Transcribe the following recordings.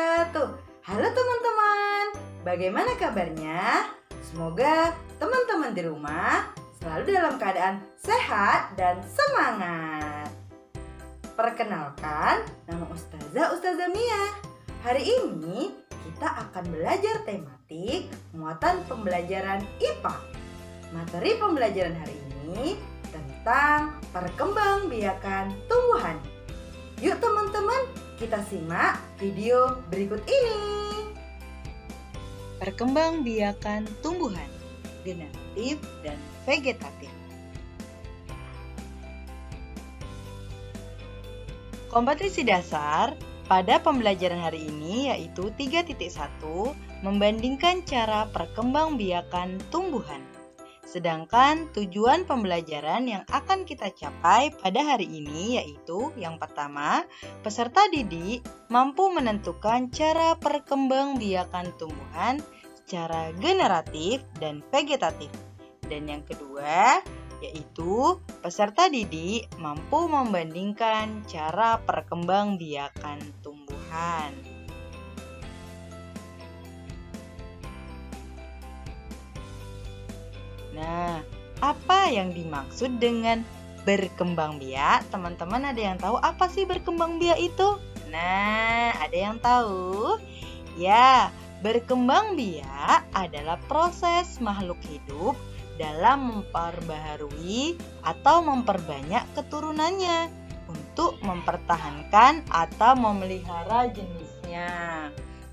wabarakatuh. Halo teman-teman, bagaimana kabarnya? Semoga teman-teman di rumah selalu dalam keadaan sehat dan semangat. Perkenalkan, nama Ustazah Mia. Hari ini kita akan belajar tematik muatan pembelajaran IPA. Materi pembelajaran hari ini tentang perkembangbiakan tumbuhan. Yuk teman-teman, kita simak video berikut ini. Perkembangbiakan tumbuhan, generatif dan vegetatif. Kompetensi dasar pada pembelajaran hari ini yaitu 3.1 membandingkan cara perkembangbiakan tumbuhan. Sedangkan tujuan pembelajaran yang akan kita capai pada hari ini yaitu yang pertama, peserta didik mampu menentukan cara perkembangbiakan tumbuhan secara generatif dan vegetatif. Dan yang kedua, yaitu peserta didik mampu membandingkan cara perkembangbiakan tumbuhan. Nah, apa yang dimaksud dengan berkembang biak? Teman-teman ada yang tahu apa sih berkembang biak itu? Nah, ada yang tahu? Ya, berkembang biak adalah proses makhluk hidup dalam memperbaharui atau memperbanyak keturunannya untuk mempertahankan atau memelihara jenisnya.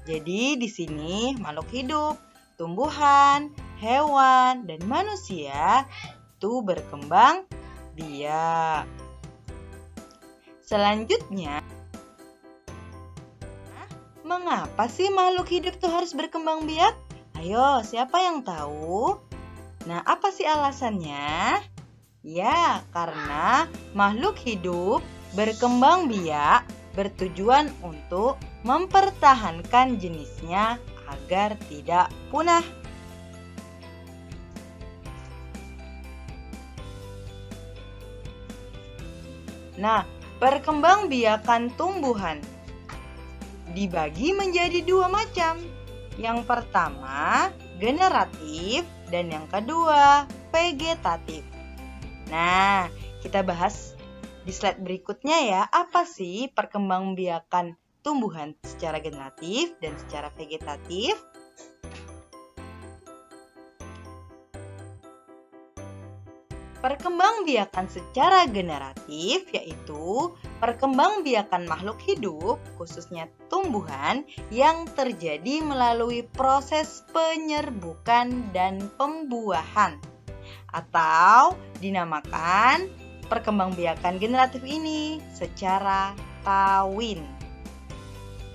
Jadi di sini makhluk hidup, tumbuhan, hewan, dan manusia itu berkembang biak. Selanjutnya, mengapa sih makhluk hidup itu harus berkembang biak? Ayo, siapa yang tahu? Nah, apa sih alasannya? Ya, karena makhluk hidup berkembang biak bertujuan untuk mempertahankan jenisnya agar tidak punah. Nah, perkembangbiakan tumbuhan dibagi menjadi dua macam. Yang pertama, generatif dan yang kedua, vegetatif. Nah, kita bahas di slide berikutnya ya, apa sih perkembangbiakan tumbuhan secara generatif dan secara vegetatif? Perkembangbiakan secara generatif yaitu perkembangbiakan makhluk hidup, khususnya tumbuhan, yang terjadi melalui proses penyerbukan dan pembuahan, atau dinamakan perkembangbiakan generatif ini secara kawin.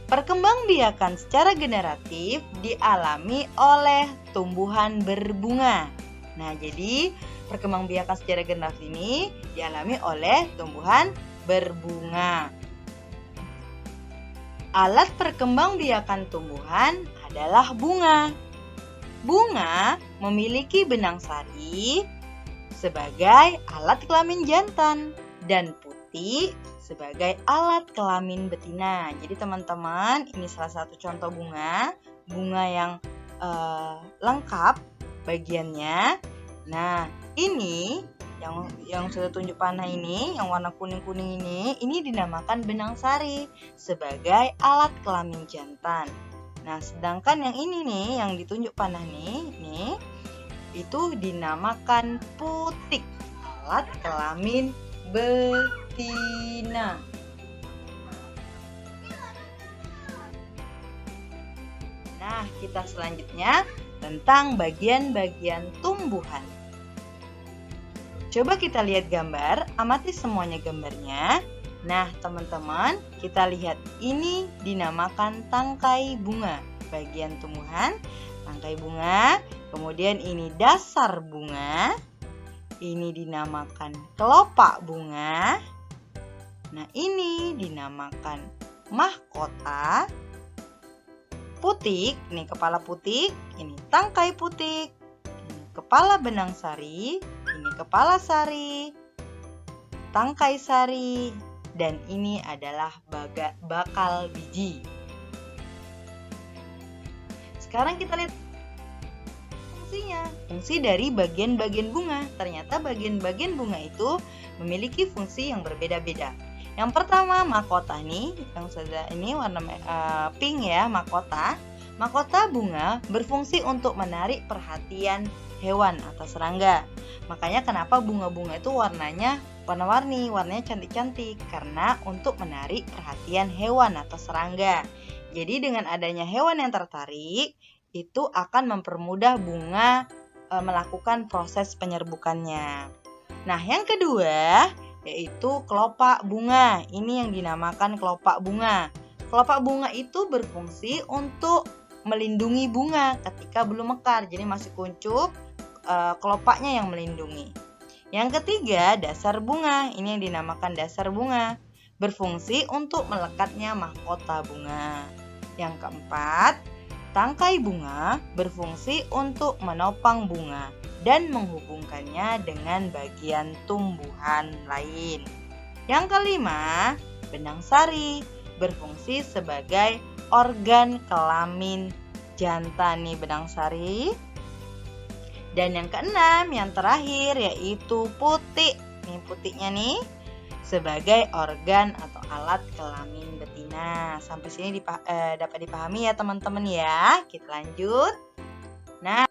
Perkembangbiakan secara generatif dialami oleh tumbuhan berbunga. Nah, jadi perkembangbiakan secara generatif ini dialami oleh tumbuhan berbunga. Alat perkembangbiakan tumbuhan adalah bunga. Bunga memiliki benang sari sebagai alat kelamin jantan dan putih sebagai alat kelamin betina. Jadi teman-teman, ini salah satu contoh bunga yang lengkap bagiannya. Nah, ini yang sudah tunjuk panah ini, yang warna kuning-kuning ini dinamakan benang sari sebagai alat kelamin jantan. Nah, sedangkan yang ini nih, yang ditunjuk panah nih, itu dinamakan putik, alat kelamin betina. Nah, kita selanjutnya tentang bagian-bagian tumbuhan. Coba kita lihat gambar, amati semuanya gambarnya. Nah, teman-teman, kita lihat ini dinamakan tangkai bunga. Bagian tumbuhan, tangkai bunga, kemudian ini dasar bunga. Ini dinamakan kelopak bunga. Nah, ini dinamakan mahkota. Putik, ini kepala putik, ini tangkai putik, ini kepala benang sari, ini kepala sari, tangkai sari, dan ini adalah bakal biji. sekarang kita lihat fungsinya. Fungsi dari bagian-bagian bunga. Ternyata bagian-bagian bunga itu memiliki fungsi yang berbeda-beda. Yang pertama mahkota nih, yang sudah ini warna pink ya, mahkota. Mahkota bunga berfungsi untuk menarik perhatian hewan atau serangga. Makanya kenapa bunga-bunga itu warnanya warna-warni, warnanya cantik-cantik, karena untuk menarik perhatian hewan atau serangga. Jadi dengan adanya hewan yang tertarik, itu akan mempermudah bunga melakukan proses penyerbukannya. Nah, yang kedua yaitu kelopak bunga. Ini yang dinamakan kelopak bunga. Kelopak bunga itu berfungsi untuk melindungi bunga ketika belum mekar. Jadi masih kuncup, kelopaknya yang melindungi. Yang ketiga, dasar bunga. Ini yang dinamakan dasar bunga. Berfungsi untuk melekatnya mahkota bunga. Yang keempat, tangkai bunga berfungsi untuk menopang bunga dan menghubungkannya dengan bagian tumbuhan lain. Yang kelima, benang sari berfungsi sebagai organ kelamin jantan nih benang sari. Dan yang keenam, yang terakhir yaitu putik. Nih putiknya nih sebagai organ atau alat kelamin betina. Sampai sini dapat dipahami ya teman-teman ya. Kita lanjut. Nah,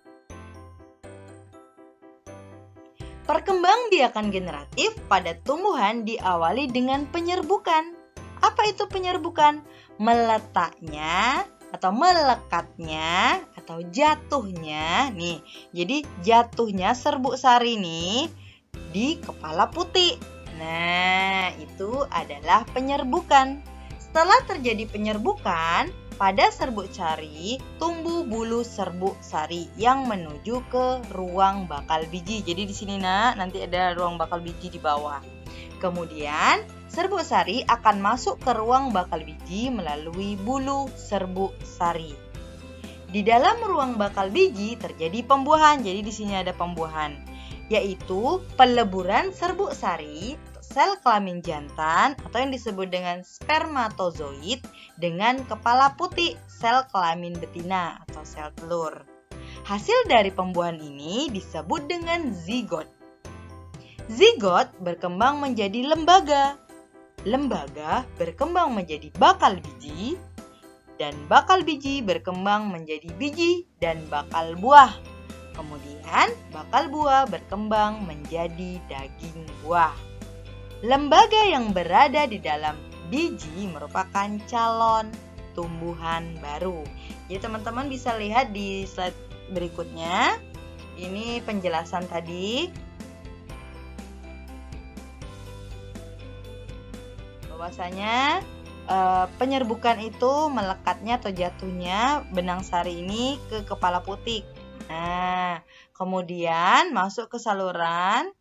perkembangbiakan generatif pada tumbuhan diawali dengan penyerbukan. Apa itu penyerbukan? Meletaknya atau melekatnya atau jatuhnya nih. Jadi jatuhnya serbuk sari nih di kepala putik. Nah, itu adalah penyerbukan. Setelah terjadi penyerbukan, pada serbuk sari tumbuh bulu serbuk sari yang menuju ke ruang bakal biji. Jadi di sini nanti ada ruang bakal biji di bawah. Kemudian serbuk sari akan masuk ke ruang bakal biji melalui bulu serbuk sari. Di dalam ruang bakal biji terjadi pembuahan. Jadi di sini ada pembuahan, yaitu peleburan serbuk sari sel kelamin jantan atau yang disebut dengan spermatozoid dengan kepala putih sel kelamin betina atau sel telur. Hasil dari pembuahan ini disebut dengan zigot. Zigot berkembang menjadi lembaga. Lembaga berkembang menjadi bakal biji dan bakal biji berkembang menjadi biji dan bakal buah. Kemudian bakal buah berkembang menjadi daging buah. Lembaga yang berada di dalam biji merupakan calon tumbuhan baru. Jadi teman-teman bisa lihat di slide berikutnya. Ini penjelasan tadi. Bahwasanya penyerbukan itu melekatnya atau jatuhnya benang sari ini ke kepala putik. Nah, kemudian masuk ke saluran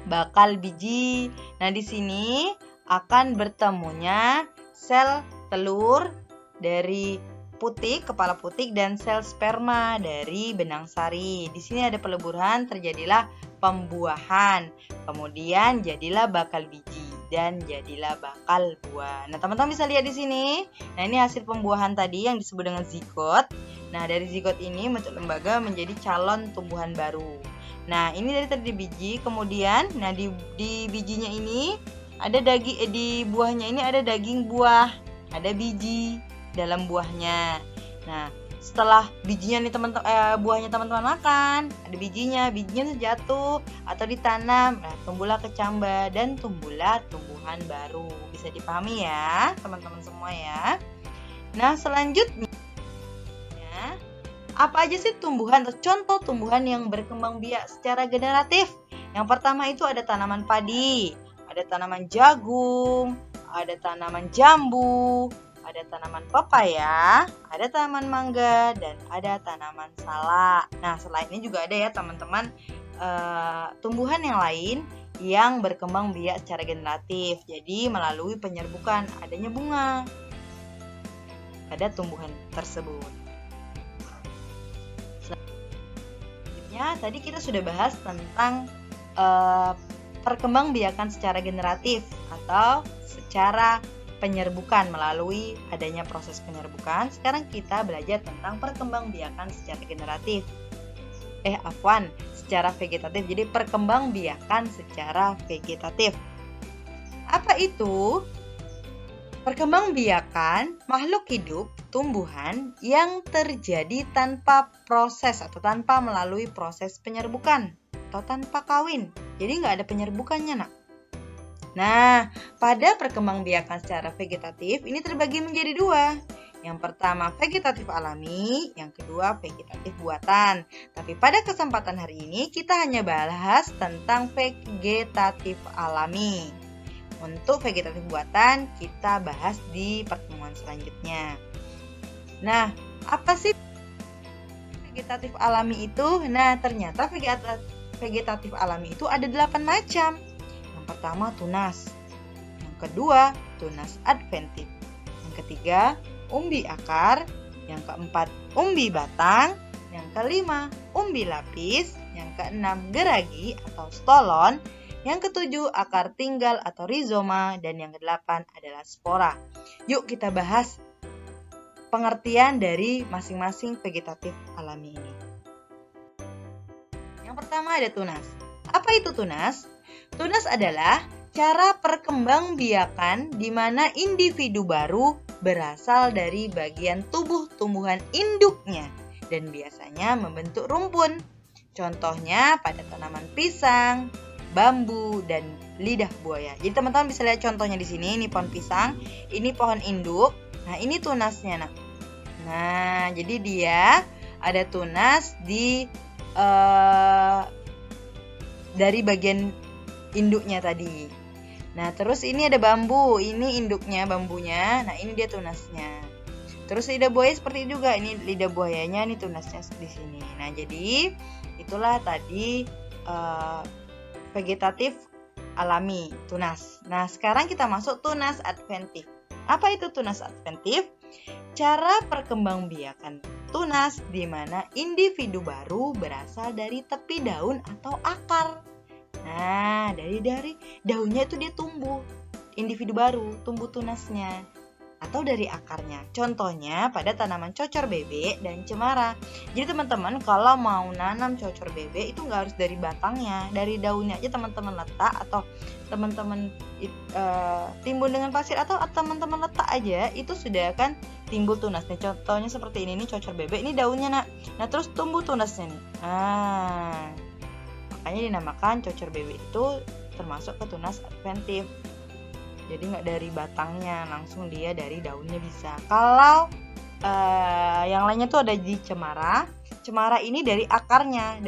bakal biji. Nah, di sini akan bertemunya sel telur dari putik, kepala putik dan sel sperma dari benang sari. Di sini ada peleburan, terjadilah pembuahan. Kemudian jadilah bakal biji dan jadilah bakal buah. Nah, teman-teman bisa lihat di sini. Nah, ini hasil pembuahan tadi yang disebut dengan zigot. Nah, dari zigot ini bentuk lembaga menjadi calon tumbuhan baru. Nah, ini dari tadi biji, kemudian di bijinya ini ada daging, di buahnya ini ada daging buah, ada biji dalam buahnya. Nah, setelah bijinya nih buahnya teman-teman makan, ada bijinya jatuh atau ditanam, nah tumbuhlah kecambah dan tumbuhlah tumbuhan baru. Bisa dipahami ya, teman-teman semua ya. Nah, selanjutnya apa aja sih tumbuhan atau contoh tumbuhan yang berkembang biak secara generatif? Yang pertama itu ada tanaman padi, ada tanaman jagung, ada tanaman jambu, ada tanaman pepaya, ada tanaman mangga, dan ada tanaman salak. Nah, selain ini juga ada ya teman-teman tumbuhan yang lain yang berkembang biak secara generatif. Jadi melalui penyerbukan adanya bunga pada tumbuhan tersebut. Tadi kita sudah bahas tentang perkembangbiakan secara generatif atau secara penyerbukan melalui adanya proses penyerbukan. Sekarang kita belajar tentang perkembangbiakan secara generatif. Secara vegetatif. Jadi perkembangbiakan secara vegetatif. Apa itu? Perkembangbiakan makhluk hidup, tumbuhan yang terjadi tanpa proses atau tanpa melalui proses penyerbukan atau tanpa kawin. Jadi nggak ada penyerbukannya, nak. Nah, pada perkembangbiakan secara vegetatif ini terbagi menjadi dua. Yang pertama vegetatif alami, yang kedua vegetatif buatan. Tapi pada kesempatan hari ini kita hanya bahas tentang vegetatif alami. Untuk vegetatif buatan kita bahas di pertemuan selanjutnya. Nah, apa sih vegetatif alami itu? Nah, ternyata vegetatif alami itu ada 8 macam. Yang pertama tunas, yang kedua tunas adventif, yang ketiga umbi akar, yang keempat umbi batang, yang kelima umbi lapis, yang keenam geragi atau stolon, yang ketujuh akar tinggal atau rizoma, dan yang kedelapan adalah spora. Yuk kita bahas pengertian dari masing-masing vegetatif alami ini. Yang pertama ada tunas. Apa itu tunas? Tunas adalah cara perkembangbiakan di mana individu baru berasal dari bagian tubuh tumbuhan induknya dan biasanya membentuk rumpun. Contohnya pada tanaman pisang, bambu, dan lidah buaya. Jadi teman-teman bisa lihat contohnya di sini. Ini pohon pisang, ini pohon induk. Nah, ini tunasnya, nak. Nah, jadi dia ada tunas di dari bagian induknya tadi. Nah, terus ini ada bambu, ini induknya bambunya. Nah, ini dia tunasnya. Terus lidah buaya seperti itu juga. Ini lidah buayanya, ini tunasnya di sini. Nah, jadi itulah tadi vegetatif alami, tunas. Nah, sekarang kita masuk tunas adventif. Apa itu tunas adventif? Cara perkembangbiakan tunas di mana individu baru berasal dari tepi daun atau akar. Nah, dari daunnya itu dia tumbuh, individu baru, tumbuh tunasnya, atau dari akarnya. Contohnya pada tanaman cocor bebek dan cemara. Jadi teman-teman kalau mau nanam cocor bebek itu nggak harus dari batangnya, dari daunnya aja teman-teman letak, atau teman-teman timbun dengan pasir, atau teman-teman letak aja, itu sudah akan timbul tunasnya. Contohnya seperti ini cocor bebek, ini daunnya, nak. Nah, terus tumbuh tunasnya nih. Makanya dinamakan cocor bebek itu termasuk ke tunas adventif. Jadi nggak dari batangnya, langsung dia dari daunnya bisa. Kalau yang lainnya tuh ada di cemara. Cemara ini dari akarnya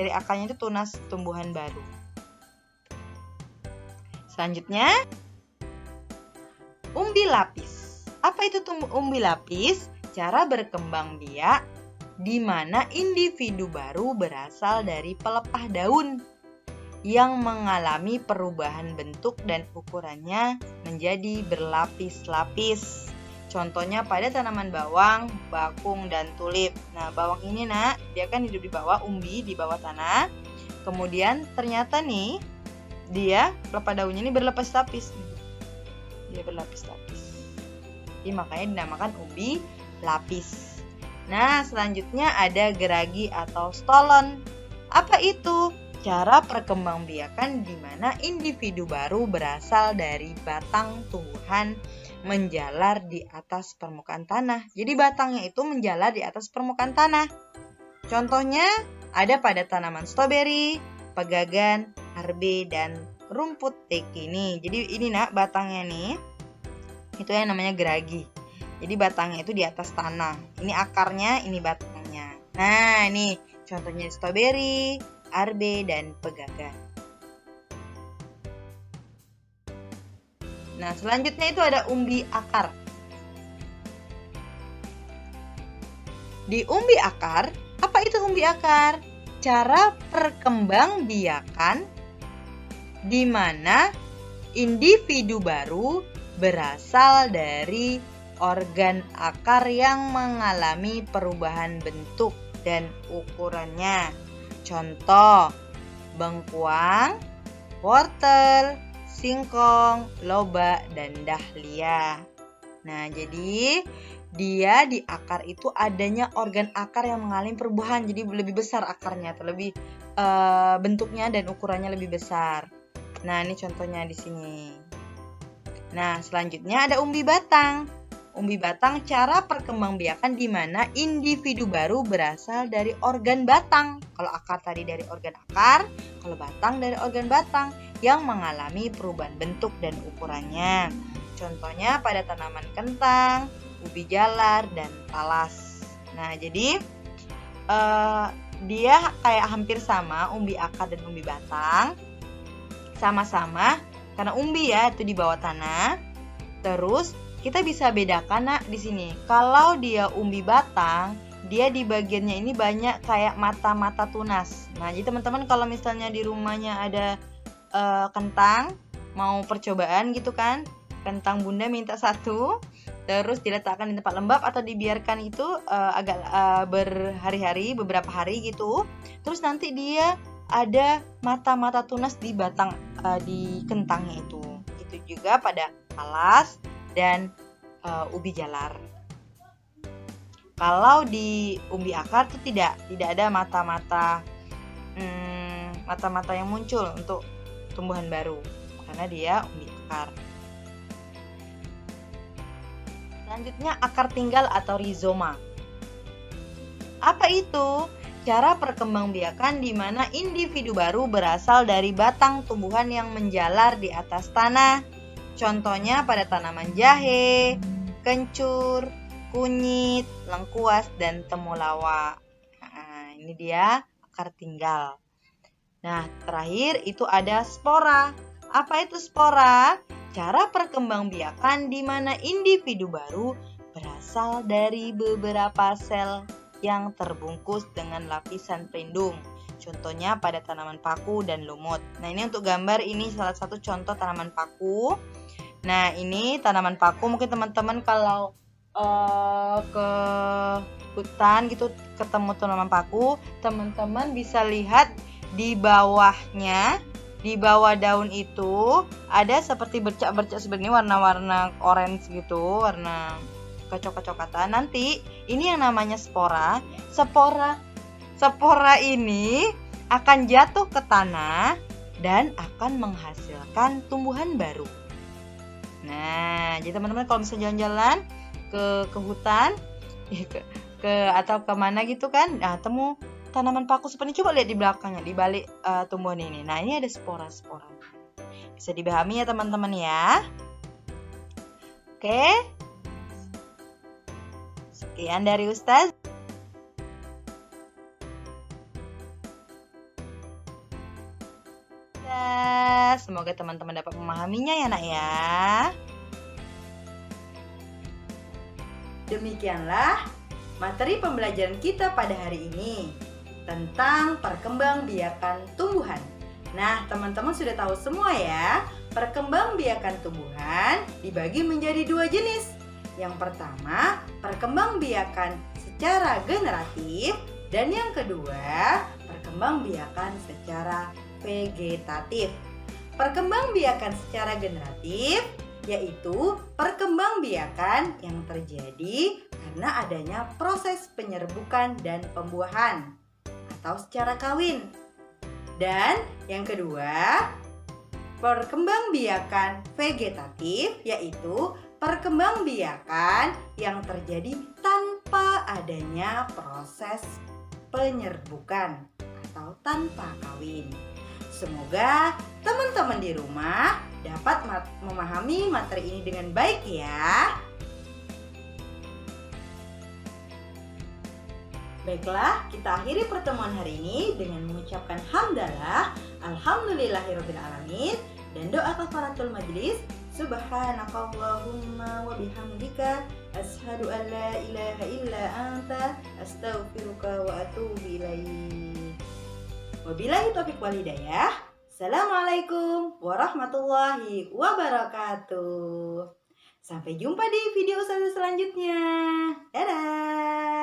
itu tunas tumbuhan baru. Selanjutnya umbi lapis. Apa itu umbi lapis? Cara berkembang biak di mana individu baru berasal dari pelepah daun yang mengalami perubahan bentuk dan ukurannya menjadi berlapis-lapis. Contohnya pada tanaman bawang, bakung, dan tulip. Nah, bawang ini, nak, dia kan hidup di bawah umbi, di bawah tanah. Kemudian ternyata nih, dia pelepah daunnya ini berlapis-lapis. Dia berlapis-lapis. Jadi makanya dinamakan umbi lapis. Nah, selanjutnya ada geragi atau stolon. Apa itu? Cara perkembangbiakan di mana individu baru berasal dari batang tumbuhan menjalar di atas permukaan tanah. Jadi batangnya itu menjalar di atas permukaan tanah. Contohnya ada pada tanaman stroberi, pegagan, arbe, dan rumput teki ini. Jadi ini, nak, batangnya nih, itu yang namanya geragi. Jadi batangnya itu di atas tanah. Ini akarnya, ini batangnya. Nah, ini contohnya stroberi, arbe, dan pegagan. Nah, selanjutnya itu ada umbi akar. Di umbi akar, apa itu umbi akar? Cara perkembangbiakan di mana individu baru berasal dari organ akar yang mengalami perubahan bentuk dan ukurannya. Contoh, bengkuang, wortel, singkong, lobak, dan dahlia. Nah, jadi dia di akar itu adanya organ akar yang mengalami perubahan, jadi lebih besar akarnya, atau lebih bentuknya dan ukurannya lebih besar. Nah, ini contohnya di sini. Nah, selanjutnya ada umbi batang. Umbi batang cara perkembangbiakan di mana individu baru berasal dari organ batang. Kalau akar tadi dari organ akar, kalau batang dari organ batang yang mengalami perubahan bentuk dan ukurannya. Contohnya pada tanaman kentang, ubi jalar, dan talas. Nah, jadi dia kayak hampir sama umbi akar dan umbi batang. Sama-sama karena umbi ya itu di bawah tanah. Terus kita bisa bedakan di sini. Kalau dia umbi batang, dia di bagiannya ini banyak kayak mata-mata tunas. Nah, jadi teman-teman kalau misalnya di rumahnya ada kentang, mau percobaan gitu kan, kentang bunda minta 1, terus diletakkan di tempat lembab atau dibiarkan itu agak berhari-hari, beberapa hari gitu. Terus nanti dia ada mata-mata tunas di batang di kentangnya itu. Itu juga pada talas dan ubi jalar. Kalau di umbi akar tuh tidak ada mata-mata yang muncul untuk tumbuhan baru karena dia umbi akar. Selanjutnya akar tinggal atau rizoma. Apa itu? Cara perkembangbiakan di mana individu baru berasal dari batang tumbuhan yang menjalar di atas tanah. Contohnya pada tanaman jahe, kencur, kunyit, lengkuas, dan temulawak. Nah, ini dia akar tinggal. Nah, terakhir itu ada spora. Apa itu spora? Cara perkembangbiakan di mana individu baru berasal dari beberapa sel yang terbungkus dengan lapisan pelindung. Contohnya pada tanaman paku dan lumut. Nah, ini untuk gambar ini salah satu contoh tanaman paku. Nah, ini tanaman paku. Mungkin teman-teman kalau ke hutan gitu ketemu tanaman paku, teman-teman bisa lihat di bawahnya, di bawah daun itu ada seperti bercak-bercak seperti ini, warna-warna orange gitu, warna kecoklat-coklatan. Nanti ini yang namanya spora. Spora ini akan jatuh ke tanah dan akan menghasilkan tumbuhan baru. Nah, jadi teman-teman kalau bisa jalan-jalan ke hutan atau kemana gitu kan, nah temu tanaman paku seperti ini, coba lihat di belakangnya, di balik tumbuhan ini. Nah, ini ada spora-spora. Bisa dipahami ya teman-teman ya. Oke. Sekian dari Ustaz. Semoga teman-teman dapat memahaminya ya nak ya. Demikianlah materi pembelajaran kita pada hari ini tentang perkembangbiakan tumbuhan. Nah, teman-teman sudah tahu semua ya, perkembangbiakan tumbuhan dibagi menjadi 2 jenis. Yang pertama, perkembangbiakan secara generatif, dan yang kedua, perkembangbiakan secara vegetatif. Perkembangbiakan secara generatif yaitu perkembangbiakan yang terjadi karena adanya proses penyerbukan dan pembuahan atau secara kawin. Dan yang kedua, perkembangbiakan vegetatif yaitu perkembangbiakan yang terjadi tanpa adanya proses penyerbukan atau tanpa kawin. Semoga teman-teman di rumah dapat memahami materi ini dengan baik ya. Baiklah, kita akhiri pertemuan hari ini dengan mengucapkan hamdalah, alhamdulillahirabbil alamin, dan doa kafaratul majlis. Subhanakallahumma wa bihamdika asyhadu an la ilaha illa anta astaghfiruka wa atubu ilaik. Wabillahi taufiq wal hidayah. Assalamualaikum warahmatullahi wabarakatuh. Sampai jumpa di video selanjutnya. Dadah.